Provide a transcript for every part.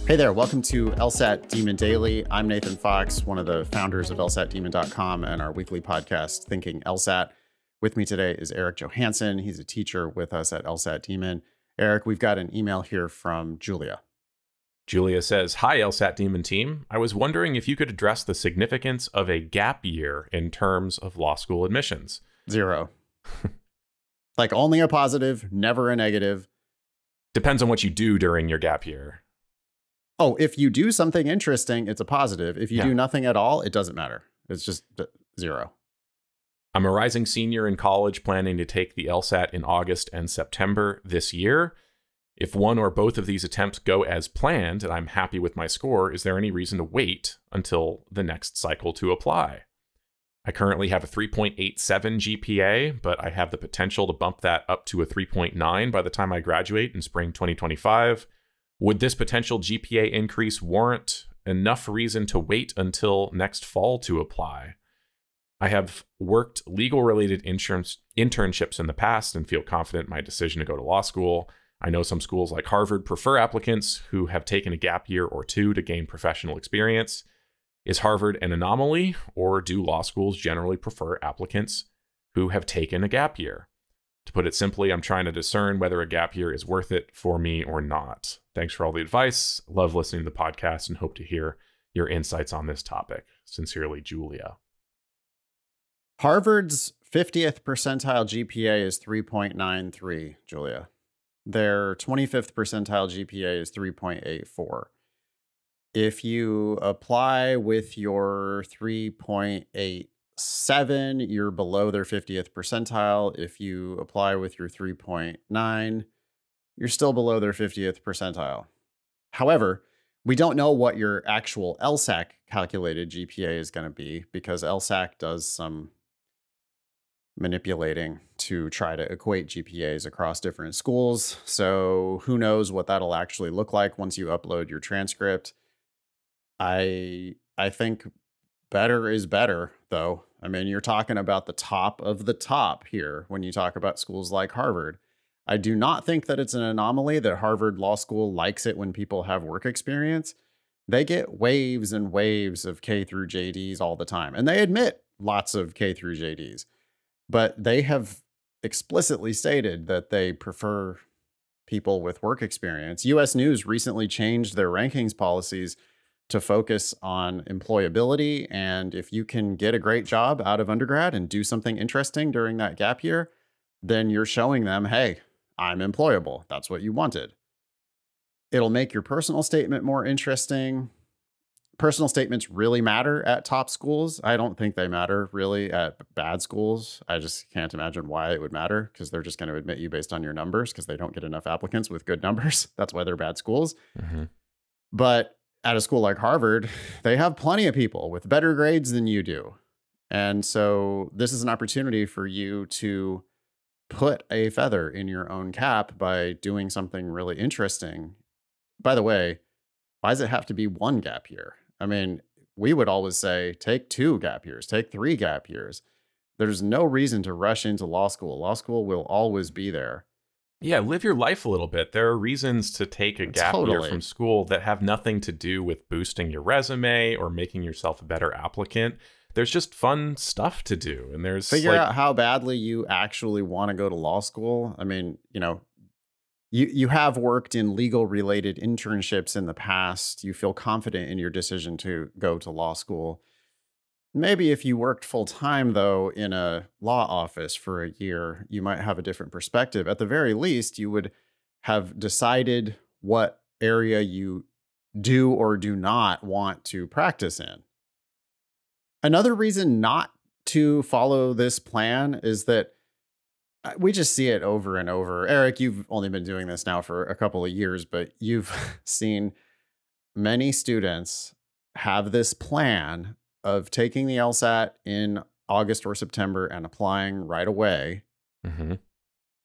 Hey there, welcome to LSAT Demon Daily. I'm Nathan Fox, one of the founders of LSATdemon.com and our weekly podcast, Thinking LSAT. With me today is Erik Johansson. He's a teacher with us at LSAT Demon. Erik, we've got an email here from Julia. Julia says, "Hi, LSAT Demon team. I was wondering if you could address the significance of a gap year in terms of law school admissions." 0. Like only a positive, never a negative. Depends on what you do during your gap year. Oh, if you do something interesting, it's a positive. If you do nothing at all, it doesn't matter. It's just 0. I'm a rising senior in college planning to take the LSAT in August and September this year. If one or both of these attempts go as planned and I'm happy with my score, is there any reason to wait until the next cycle to apply? I currently have a 3.87 GPA, but I have the potential to bump that up to a 3.9 by the time I graduate in spring 2025. Would this potential GPA increase warrant enough reason to wait until next fall to apply? I have worked legal-related internships in the past and feel confident in my decision to go to law school. I know some schools like Harvard prefer applicants who have taken a gap year or two to gain professional experience. Is Harvard an anomaly, or do law schools generally prefer applicants who have taken a gap year? To put it simply, I'm trying to discern whether a gap year is worth it for me or not. Thanks for all the advice. Love listening to the podcast and hope to hear your insights on this topic. Sincerely, Julia. Harvard's 50th percentile GPA is 3.93, Julia. Their 25th percentile GPA is 3.84. If you apply with your 3.87, you're below their 50th percentile. If you apply with your 3.9, you're still below their 50th percentile. However, we don't know what your actual LSAC calculated GPA is going to be because LSAC does some manipulating to try to equate GPAs across different schools. So who knows what that'll actually look like once you upload your transcript. I think better is better, though. I mean, you're talking about the top of the top here when you talk about schools like Harvard. I do not think that it's an anomaly that Harvard Law School likes it when people have work experience. They get waves and waves of K through JDs all the time, and they admit lots of K through JDs. But they have explicitly stated that they prefer people with work experience. US News recently changed their rankings policies to focus on employability. And if you can get a great job out of undergrad and do something interesting during that gap year, then you're showing them, hey, I'm employable. That's what you wanted. It'll make your personal statement more interesting. Personal statements really matter at top schools. I don't think they matter really at bad schools. I just can't imagine why it would matter because they're just going to admit you based on your numbers because they don't get enough applicants with good numbers. That's why they're bad schools. Mm-hmm. But at a school like Harvard, they have plenty of people with better grades than you do. And so this is an opportunity for you to put a feather in your own cap by doing something really interesting. By the way, why does it have to be one gap year? I mean, we would always say, take 2 gap years, take 3 gap years. There's no reason to rush into law school. Law school will always be there. Yeah, live your life a little bit. There are reasons to take a gap year from school that have nothing to do with boosting your resume or making yourself a better applicant. There's just fun stuff to do. And there's figure out how badly you actually want to go to law school. I mean, you know, you have worked in legal related internships in the past. You feel confident in your decision to go to law school. Maybe if you worked full time, though, in a law office for a year, you might have a different perspective. At the very least, you would have decided what area you do or do not want to practice in. Another reason not to follow this plan is that we just see it over and over. Erik, you've only been doing this now for a couple of years, but you've seen many students have this plan of taking the LSAT in August or September and applying right away. Mm-hmm.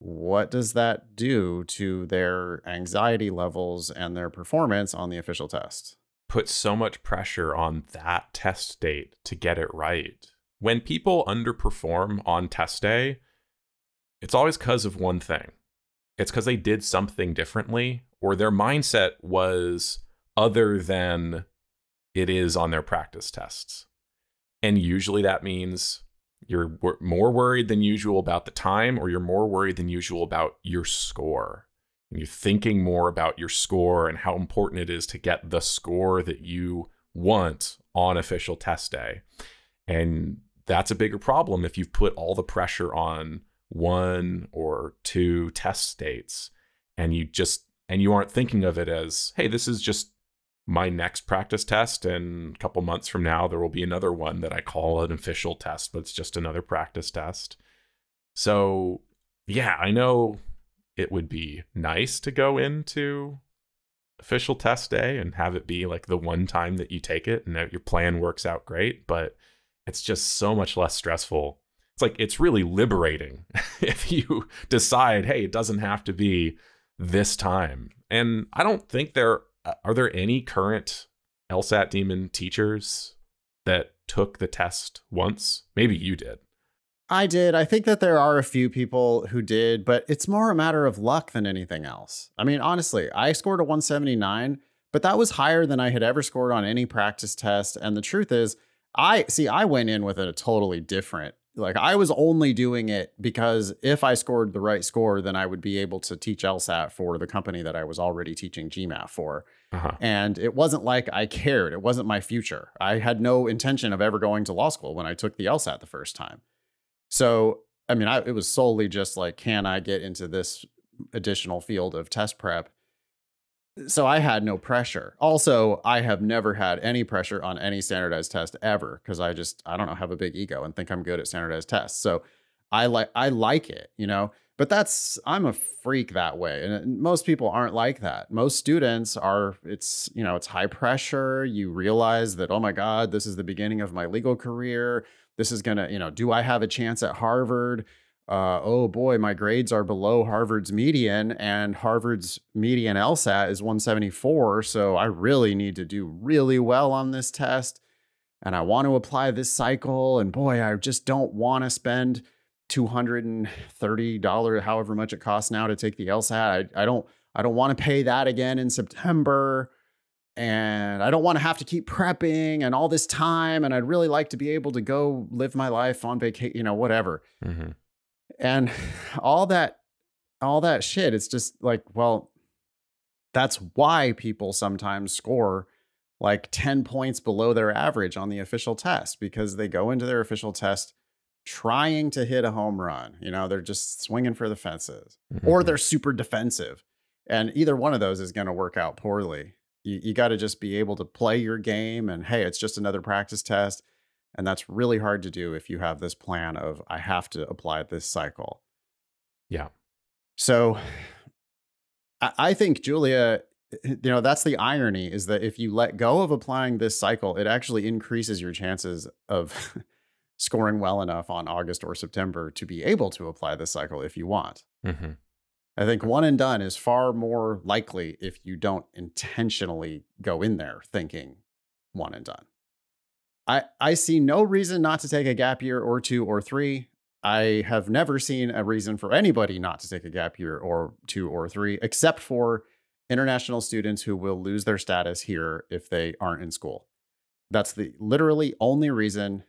What does that do to their anxiety levels and their performance on the official test? Put so much pressure on that test date to get it right. When people underperform on test day, it's always because of one thing. It's because they did something differently, or their mindset was other than it is on their practice tests. And usually that means you're more worried than usual about the time, or you're more worried than usual about your score. And you're thinking more about your score and how important it is to get the score that you want on official test day. And that's a bigger problem if you've put all the pressure on 1 or 2 test dates and you aren't thinking of it as, hey, this is just my next practice test, and a couple months from now there will be another one that I call an official test, but it's just another practice test. So yeah, I know it would be nice to go into official test day and have it be like the one time that you take it and that your plan works out great, but it's just so much less stressful. It's like, it's really liberating if you decide, hey, it doesn't have to be this time. And I don't think are there any current LSAT Demon teachers that took the test once? Maybe you did. I did. I think that there are a few people who did, but it's more a matter of luck than anything else. I mean, honestly, I scored a 179, but that was higher than I had ever scored on any practice test. And the truth is, I went in with a totally different, like, I was only doing it because if I scored the right score, then I would be able to teach LSAT for the company that I was already teaching GMAT for. And it wasn't like I cared. It wasn't my future. I had no intention of ever going to law school when I took the LSAT the first time. So, I mean, it was solely just like, can I get into this additional field of test prep? So I had no pressure. Also, I have never had any pressure on any standardized test ever, because I don't know, have a big ego and think I'm good at standardized tests. So I like it, you know, but I'm a freak that way. And most people aren't like that. Most students are, it's high pressure. You realize that, oh my God, this is the beginning of my legal career. This is going to, do I have a chance at Harvard? Oh boy, my grades are below Harvard's median, and Harvard's median LSAT is 174. So I really need to do really well on this test. And I want to apply this cycle. And boy, I just don't want to spend $230, however much it costs now to take the LSAT. I don't want to pay that again in September. And I don't want to have to keep prepping and all this time. And I'd really like to be able to go live my life on vacation, whatever. Mm-hmm. And all that shit, it's just like, well, that's why people sometimes score like 10 points below their average on the official test, because they go into their official test trying to hit a home run. They're just swinging for the fences, mm-hmm. or they're super defensive. And either one of those is going to work out poorly. You got to just be able to play your game, and hey, it's just another practice test. And that's really hard to do if you have this plan of, I have to apply this cycle. Yeah. So I think, Julia, that's the irony, is that if you let go of applying this cycle, it actually increases your chances of scoring well enough on August or September to be able to apply this cycle if you want. Mm-hmm. I think one and done is far more likely if you don't intentionally go in there thinking one and done. I see no reason not to take a gap year or 2 or 3. I have never seen a reason for anybody not to take a gap year or 2 or 3, except for international students who will lose their status here if they aren't in school. That's the literally only reason.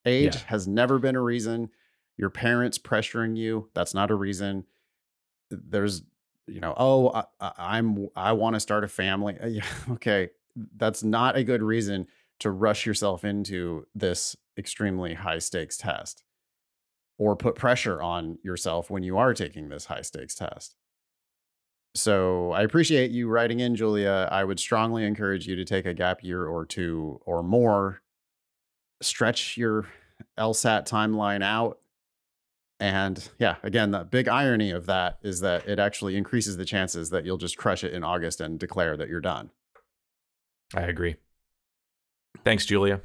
Age has never been a reason. Your parents pressuring you, that's not a reason. There's, I want to start a family. Okay, that's not a good reason to rush yourself into this extremely high stakes test, or put pressure on yourself when you are taking this high stakes test. So I appreciate you writing in, Julia. I would strongly encourage you to take a gap year or 2 or more, stretch your LSAT timeline out. And yeah, again, the big irony of that is that it actually increases the chances that you'll just crush it in August and declare that you're done. I agree. Thanks, Julia.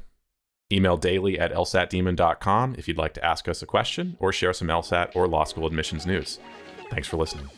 Email daily@lsatdemon.com if you'd like to ask us a question or share some LSAT or law school admissions news. Thanks for listening.